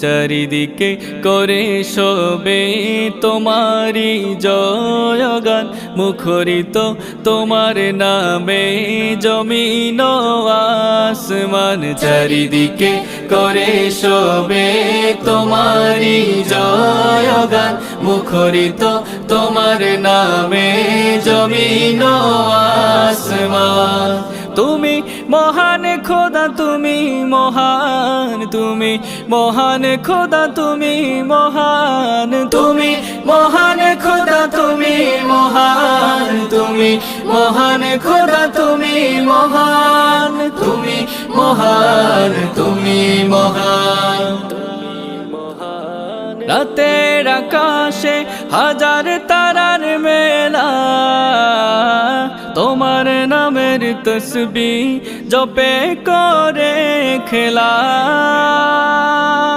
চারিদিকে করে শোবে তোমারি জয়গান, মুখরিত তোমার নামে জমিন ও আসমান। চারিদিকে করে শোবে তোমারি জয়গান, মুখরিত তোমার নামে জমিন ও আসমান। তুমি মহান খোদা, তুমি মহান, তুমি মহান খোদা, তুমি মহান, তুমি মহান খোদা, তুমি মহান, তুমি মহান খোদা, তুমি মহান, তুমি মহান, তুমি মহান। রাতের আকাশে হাজার তারার মেলা, তোমার নামের তসবিহ জপে করে খেলা।